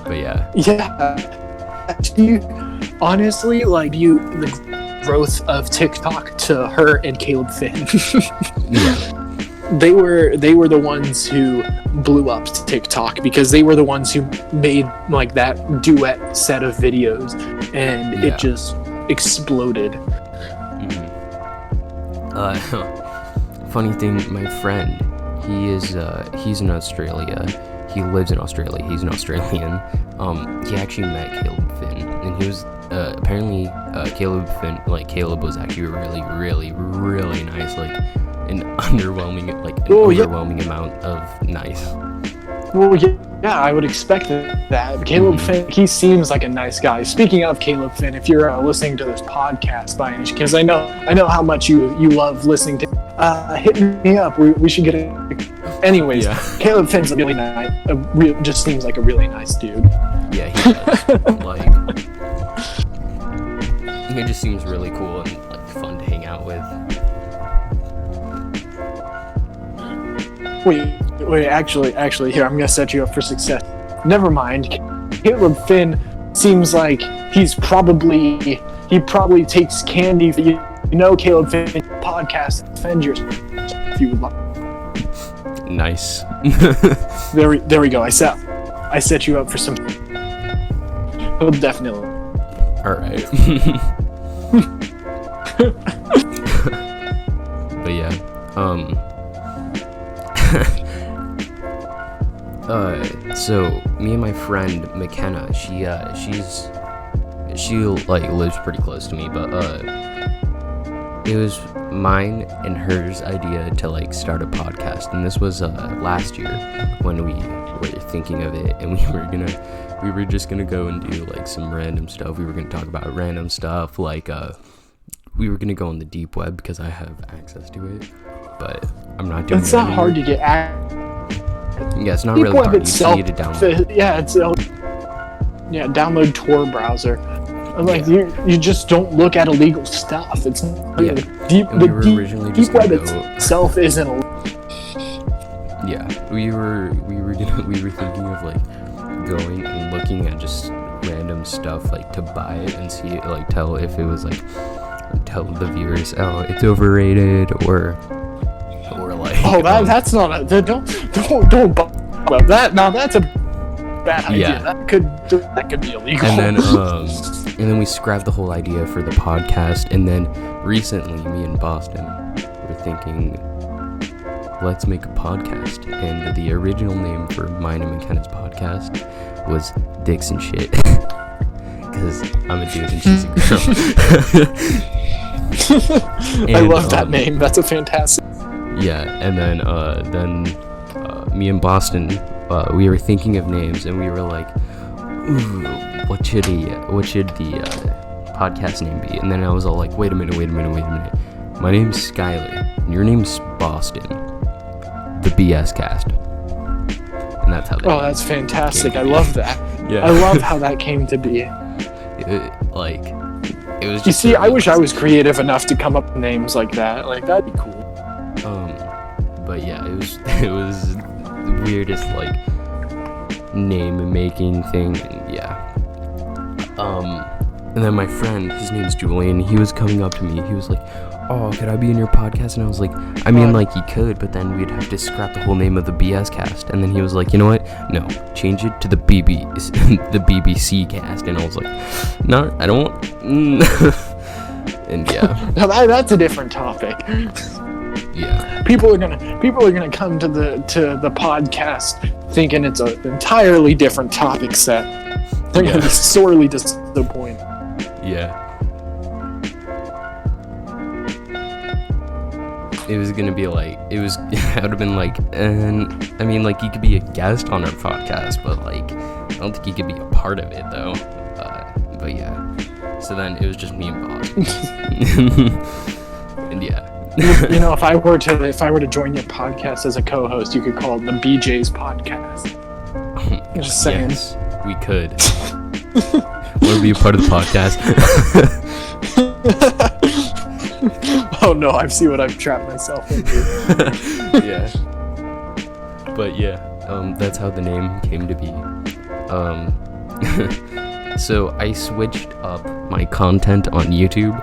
Speaker 1: But yeah.
Speaker 2: Honestly, like the growth of TikTok to her and Caleb Finn.
Speaker 1: Yeah.
Speaker 2: They were the ones who blew up TikTok because they were the ones who made like that duet set of videos, and it just exploded.
Speaker 1: Funny thing, my friend, he's in Australia. He lives in Australia. He's an Australian. He actually met Caleb Finn, and he was apparently Caleb was actually really, really, really nice. Like an overwhelming amount of nice.
Speaker 2: Well, yeah, I would expect that. Caleb Finn, he seems like a nice guy. Speaking of Caleb Finn, if you're listening to this podcast by any chance, because I know how much you love listening to, hit me up. We should get it. Anyways, Caleb Finn's really nice. Just seems like a really nice dude.
Speaker 1: Yeah, he does. Like, he just seems really cool and like fun to hang out with.
Speaker 2: Wait, actually, here, I'm gonna set you up for success. Never mind. Caleb Finn seems like he probably takes candy. You know, Caleb Finn podcast, defend yourself if you would like.
Speaker 1: Nice.
Speaker 2: There we go. I set you up for some. Oh, definitely.
Speaker 1: All right. But yeah, so me and my friend McKenna, she like lives pretty close to me, but it was mine and hers idea to like start a podcast, and this was last year when we were thinking of it, and we were just gonna go and do like some random stuff. We were gonna talk about random stuff, like we were gonna go on the deep web because I have access to it, but I'm not doing it.
Speaker 2: It's not hard to get access.
Speaker 1: Yeah, it's not
Speaker 2: deep
Speaker 1: really
Speaker 2: web
Speaker 1: hard.
Speaker 2: Itself,
Speaker 1: you just need to download.
Speaker 2: Download Tor browser. Like you just don't look at illegal stuff. It's the deep web itself isn't.
Speaker 1: Yeah, we were thinking of like going and looking at just random stuff like to buy it and see it, like tell if it was like tell the viewers, oh, it's overrated or like
Speaker 2: that's not a don't well that now that's a bad idea.
Speaker 1: Yeah.
Speaker 2: That could be illegal.
Speaker 1: And then we scrapped the whole idea for the podcast, and then recently me and Boston were thinking, let's make a podcast, and the original name for mine and McKenna's podcast was Dicks and Shit, because I'm a dude and she's a girl.
Speaker 2: I love that name. That's a fantastic.
Speaker 1: Yeah, and then me and Boston, we were thinking of names, and we were like, ooh, what should the podcast name be? And then I was all like, wait a minute. My name's Skylar, and your name's Boston. The BSCast. And that's how that
Speaker 2: that's fantastic. I love that.
Speaker 1: Yeah.
Speaker 2: I love how that came to be.
Speaker 1: it was
Speaker 2: You
Speaker 1: just
Speaker 2: see, I
Speaker 1: really
Speaker 2: wish I was
Speaker 1: lazy.
Speaker 2: creative enough to come up with names like that. Like, that'd be cool.
Speaker 1: But yeah, it was the weirdest like name making thing, and yeah. And then my friend, his name's Julian, he was coming up to me. He was like, "Oh, could I be in your podcast?" And I was like, "I mean, like, you could, but then we'd have to scrap the whole name of the BSCast." And then he was like, "You know what? No, change it to the the BBC cast." And I was like, "No, I don't want." And yeah,
Speaker 2: Now that's a different topic.
Speaker 1: yeah,
Speaker 2: People are gonna come to the podcast thinking it's an entirely different topic set. They're gonna be sorely disappointed.
Speaker 1: yeah. It was gonna be like, I would have been like, I mean, like, you could be a guest on our podcast, but like, I don't think you could be a part of it though. But yeah. So then it was just me and Boston. And yeah.
Speaker 2: You know, if I were to join your podcast as a co-host, you could call it the BJ's podcast. Just saying.
Speaker 1: Yes, we could. Want to be a part of the podcast?
Speaker 2: Oh no, I see what I've trapped myself into.
Speaker 1: Yeah. But yeah, that's how the name came to be. So I switched up my content on YouTube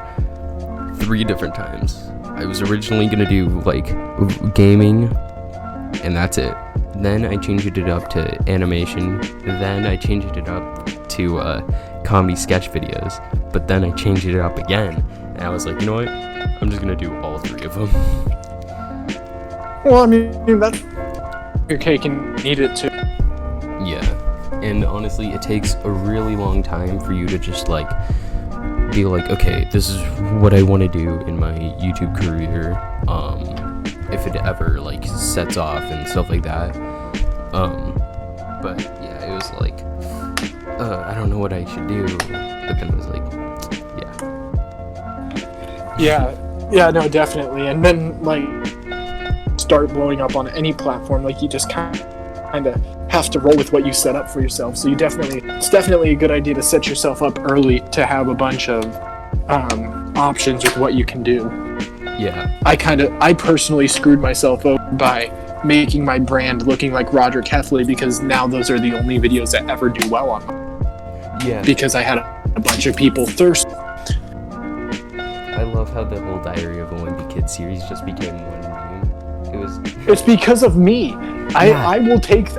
Speaker 1: 3 different times. I was originally gonna do like gaming, and that's it. Then I changed it up to animation. Then I changed it up to comedy sketch videos. But then I changed it up again, and I was like, you know what? I'm just gonna do all 3 of them.
Speaker 2: Well, I mean, that's your cake and eat it too.
Speaker 1: Yeah, and honestly, it takes a really long time for you to just like be like, okay, this is what I want to do in my YouTube career, if it ever like sets off and stuff like that. But yeah, it was like, I don't know what I should do, but then it was like,
Speaker 2: Yeah, no, definitely. And then like start blowing up on any platform, like you just kind of have to roll with what you set up for yourself. So it's definitely a good idea to set yourself up early to have a bunch of options with what you can do.
Speaker 1: yeah,
Speaker 2: I personally screwed myself over by making my brand looking like Roderick Heffley, because now those are the only videos that ever do well on them.
Speaker 1: yeah.
Speaker 2: Because I had a bunch of people thirst.
Speaker 1: I love how the whole Diary of a Wimpy Kid series just became one meme. It was.
Speaker 2: It's because of me.
Speaker 1: Yeah.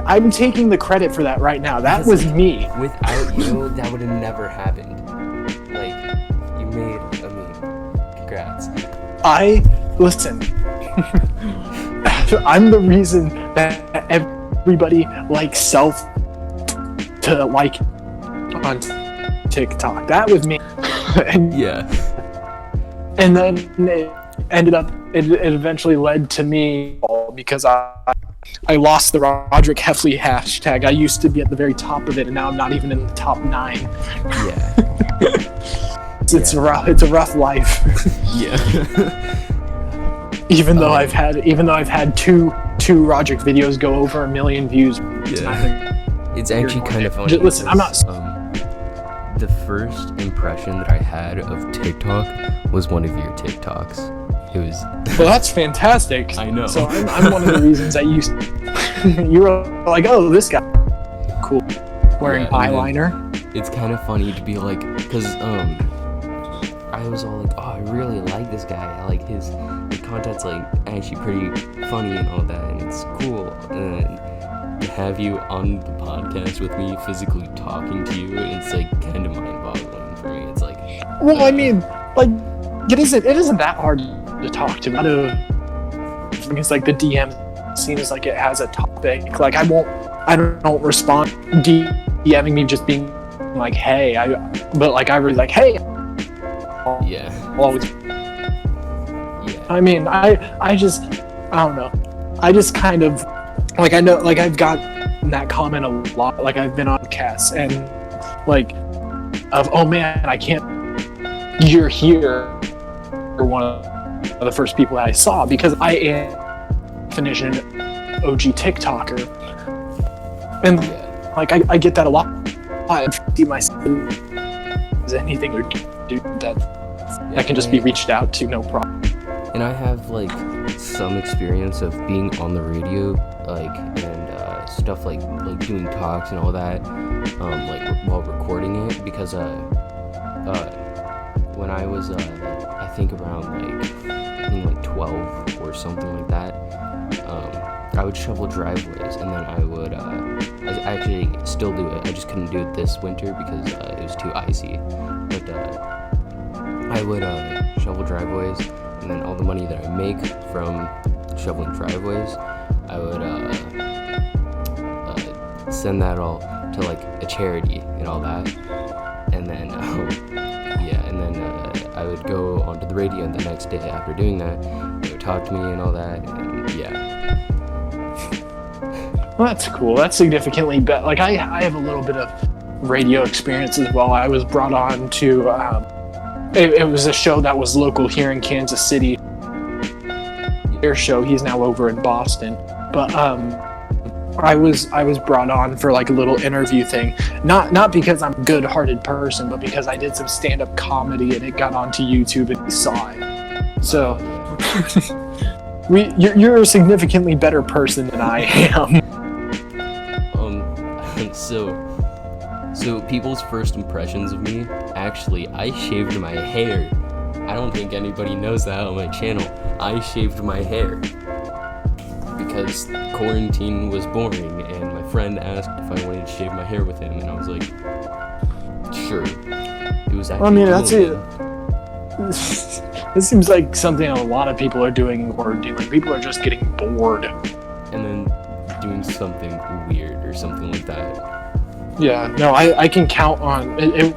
Speaker 2: I'm taking the credit for that right now. That
Speaker 1: Because,
Speaker 2: was me.
Speaker 1: Without you, that would have never happened. Like, you made a meme. Congrats.
Speaker 2: Listen. I'm the reason that everybody likes self to like on TikTok. That was me.
Speaker 1: Yeah.
Speaker 2: And then it eventually led to me because I lost the Roderick Heffley hashtag. I used to be at the very top of it, and now I'm not even in the top 9.
Speaker 1: Yeah.
Speaker 2: It's a rough life.
Speaker 1: Yeah.
Speaker 2: Even though I've had two Roderick videos go over 1 million views.
Speaker 1: It's actually kind of funny.
Speaker 2: Listen, I'm not.
Speaker 1: The first impression that I had of TikTok was one of your TikToks. It was.
Speaker 2: Well, that's fantastic.
Speaker 1: I know.
Speaker 2: So I'm one of the reasons that you were like, oh, this guy, cool, wearing eyeliner.
Speaker 1: It's kind of funny to be like, because I was all like, oh, I really like this guy. I like his content's like actually pretty funny and all that, and it's cool. And to have you on the podcast with me, physically talking to you, it's like kind of mind-boggling for me. It's like,
Speaker 2: well, I mean, like, it isn't that hard to talk to. Because like the DM seems like it has a topic. Like I don't respond DMing me just being like, hey, but like I really like, hey.
Speaker 1: yeah.
Speaker 2: Always.
Speaker 1: Yeah.
Speaker 2: I mean, I don't know. I just kind of like, I know, like I've gotten that comment a lot. Like I've been on podcasts and like oh man, I can't. You're here. You're one of the first people that I saw, because I am definition OG TikToker, and like I get that a lot. I see myself anything or do that can just be reached out to, no problem.
Speaker 1: And I have like some experience of being on the radio, like, and stuff like doing talks and all that, like while recording it, because when I was I think around like 12 or something like that, I would shovel driveways, and then I would I actually still do it. I just couldn't do it this winter because it was too icy. But I would shovel driveways, and then all the money that I make from shoveling driveways, I would send that all to like a charity and all that. And then I would go onto the radio, and the next day after doing that, they would talk to me and all that, and yeah.
Speaker 2: Well, that's cool. That's significantly better. Like, I have a little bit of radio experience as well. I was brought on to, it was a show that was local here in Kansas City. Their show, he's now over in Boston. But I was brought on for like a little interview thing. Not because I'm a good-hearted person, but because I did some stand-up comedy and it got onto YouTube and we saw it. So, you're a significantly better person than I am.
Speaker 1: So people's first impressions of me, actually, I shaved my hair. I don't think anybody knows that on my channel. I shaved my hair because quarantine was boring, and my friend asked if I wanted to shave my hair with him, and I was like, sure. It was actually
Speaker 2: that's it. This seems like something a lot of people are doing or doing. People are just getting bored.
Speaker 1: And then doing something weird or something like that.
Speaker 2: Yeah, no, I can count on it.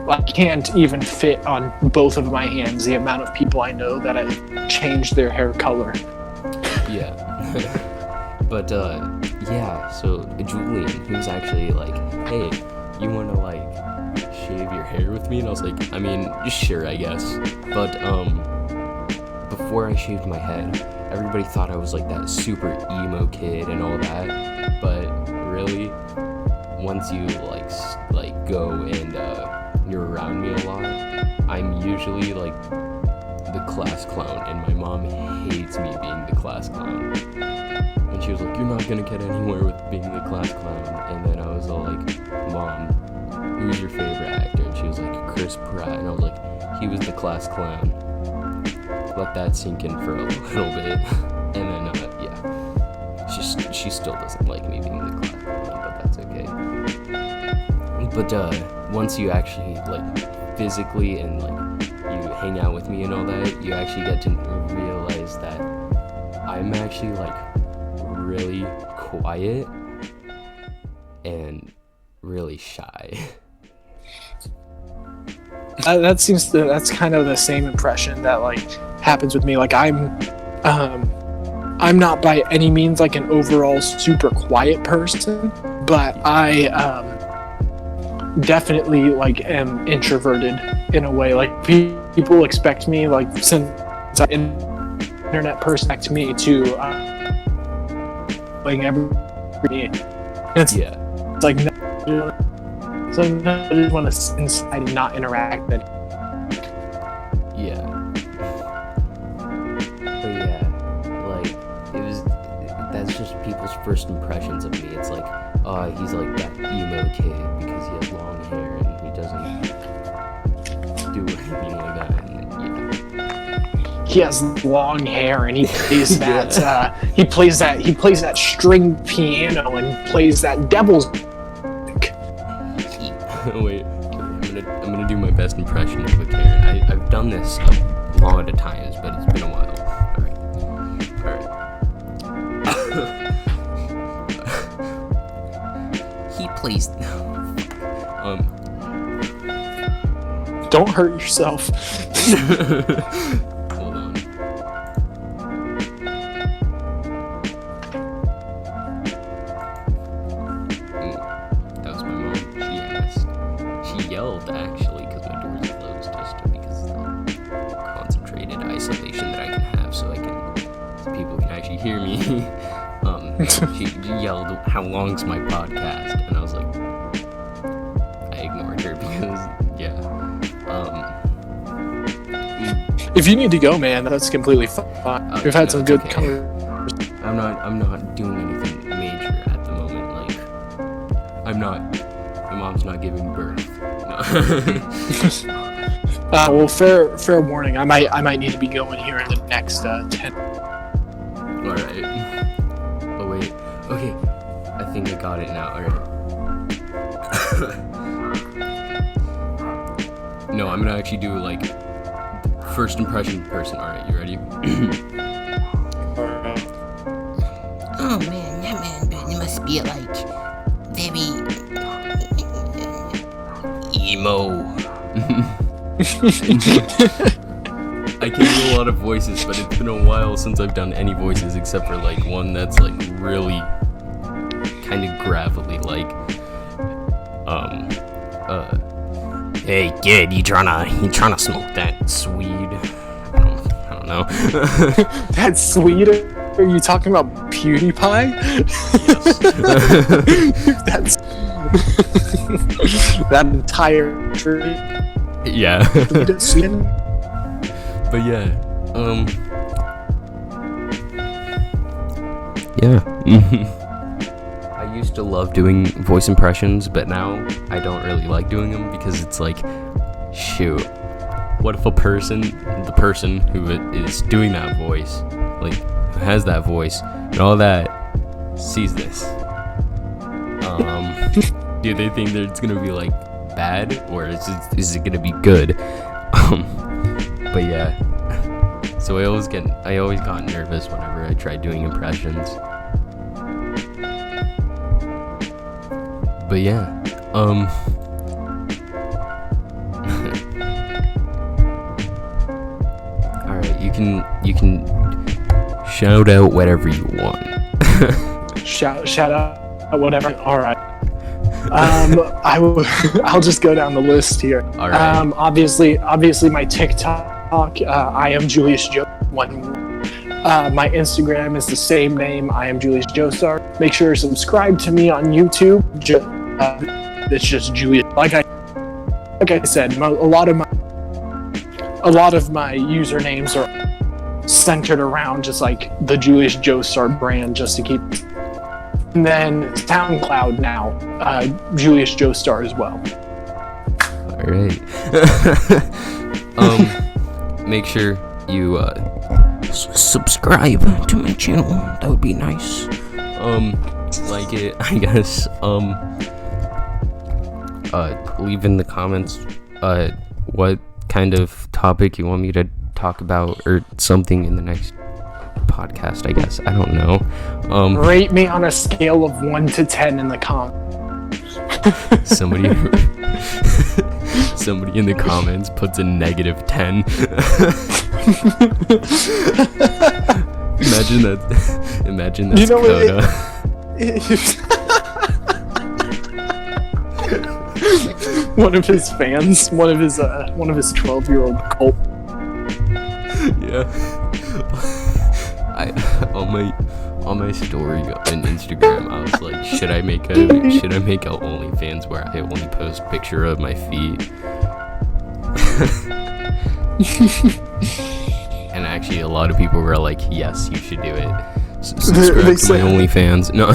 Speaker 2: I can't even fit on both of my hands the amount of people I know that have changed their hair color.
Speaker 1: Yeah. But, yeah, so Julian, he was actually like, hey, you want to, like, shave your hair with me? And I was like, I mean, sure, I guess. But, before I shaved my head, everybody thought I was, like, that super emo kid and all that. But, really, once you, like go and, you're around me a lot, I'm usually, like, the class clown, and my mom hates me being the class clown. And she was like, you're not gonna get anywhere with being the class clown. And then I was all like, Mom, who's your favorite actor? And she was like, Chris Pratt. And I was like, he was the class clown. Let that sink in for a little bit. And then, yeah, she still doesn't like me being the class clown, but that's okay. But once you actually, like, physically and, like, you hang out with me and all that, you actually get to realize that I'm actually, like, really quiet and really shy.
Speaker 2: That's kind of the same impression that, like, happens with me. Like, I'm not by any means like an overall super quiet person, but I definitely, like, am introverted in a way. Like, people expect me, like, since I'm an internet person, expect me to like every it's like so I just want to sit inside and not interact with it.
Speaker 1: Yeah. But yeah, like, that's just people's first impressions of me. It's like, he's like that emo kid because he has long hair and he doesn't do anything like that. And, yeah.
Speaker 2: He has long hair and he plays that he plays that string piano and plays that devil's
Speaker 1: Wait, I'm gonna do my best impression of a Karen. I've done this a lot of times, but it's been a while. Alright. He plays.
Speaker 2: Don't hurt yourself.
Speaker 1: Hold on. That was my mom. She asked. She yelled, actually, because my door's closed, just because of the concentrated isolation that I can have, so people can actually hear me. She yelled, how long's my podcast? And I was like, I ignored her because, yeah.
Speaker 2: If you need to go, man, that's completely fine. We've had some good conversations.
Speaker 1: I'm not doing anything major at the moment. Like, my mom's not giving birth. No.
Speaker 2: Well, fair warning. I might need to be going here in the next 10.
Speaker 1: All right. Oh wait. Okay. I think I got it now. All right. No, I'm gonna actually do like first impression person. All right, you ready?
Speaker 2: Alright.
Speaker 3: Oh man, that man, it must be like very
Speaker 1: Emo. I can do a lot of voices, but it's been a while since I've done any voices except for like one that's like really kind of gravelly, like hey kid, you tryna smoke that Swede? I don't know.
Speaker 2: That's sweet. Are you talking about PewDiePie?
Speaker 1: Yes.
Speaker 2: That's that entire tree.
Speaker 1: Yeah.
Speaker 2: Sweden.
Speaker 1: But yeah, yeah. I used to love doing voice impressions, but now I don't really like doing them because it's like, shoot, what if the person who is doing that voice, like, who has that voice and all that, sees this? Do they think that it's gonna be like bad, or is it gonna be good? But yeah. So I always got nervous whenever I tried doing impressions. But yeah, alright, you can shout out whatever you want.
Speaker 2: Shout out whatever. All right. I'll just go down the list here.
Speaker 1: All right.
Speaker 2: Obviously my TikTok. I am Julius my Instagram is the same name. I am Julius Joestar. Make sure to subscribe to me on YouTube. It's just Julius. Like I said, a lot of my usernames are centered around just like the Julius Joestar brand, just to keep. And then SoundCloud now, Julius Joestar as well.
Speaker 1: All right. Make sure you
Speaker 3: subscribe to my channel. That would be nice.
Speaker 1: like it, I guess. Leave in the comments what kind of topic you want me to talk about or something in the next podcast, I guess. I don't know.
Speaker 2: Rate me on a scale of 1 to 10 in the comments.
Speaker 1: Somebody in the comments puts a -10. Imagine that's Coda.
Speaker 2: One of his fans, one of his 12-year-old cult.
Speaker 1: Yeah. On my story on Instagram, I was like, should I make a OnlyFans where I only post picture of my feet? And actually, a lot of people were like, yes, you should do it. Subscribe to my OnlyFans. No.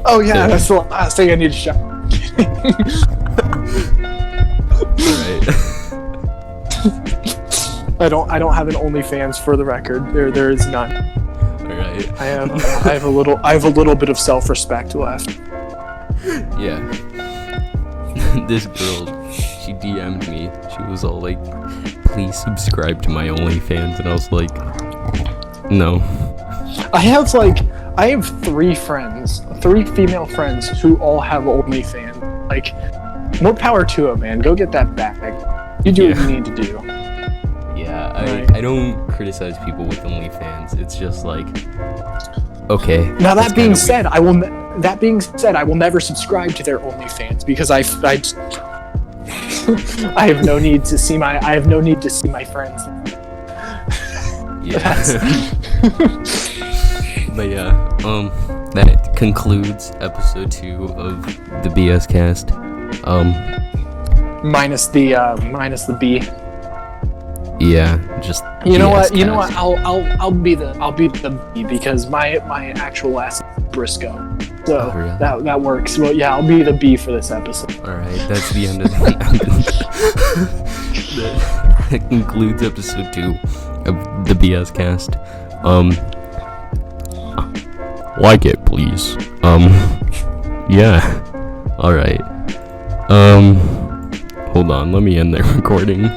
Speaker 2: Oh yeah, that's the last thing I need to show.
Speaker 1: Alright.
Speaker 2: I don't have an OnlyFans, for the record. There is none.
Speaker 1: Alright.
Speaker 2: I have a little bit of self-respect left.
Speaker 1: Yeah. This girl, she DM'd me. She was all like, please subscribe to my OnlyFans, and I was like, no.
Speaker 2: I have 3 female friends who all have OnlyFans. Like, more power to them, man. Go get that bag. You do what you need to do.
Speaker 1: Yeah,
Speaker 2: Right.
Speaker 1: I don't criticize people with OnlyFans. It's just like, okay.
Speaker 2: Now that being said, I will never subscribe to their OnlyFans because I have no need to see my friends.
Speaker 1: Yeah. But yeah, that concludes episode 2 of the BSCast.
Speaker 2: Minus the B.
Speaker 1: Yeah, just
Speaker 2: You know what?
Speaker 1: BS
Speaker 2: You know what?
Speaker 1: cast.
Speaker 2: I'll be the B because my actual last name is Briscoe. So
Speaker 1: Oh, really?
Speaker 2: that works. Well, yeah, I'll be the B for this episode.
Speaker 1: All right, that's the end of that concludes episode 2 of the BSCast. Like it, please. Yeah. All right. Hold on, let me end the recording.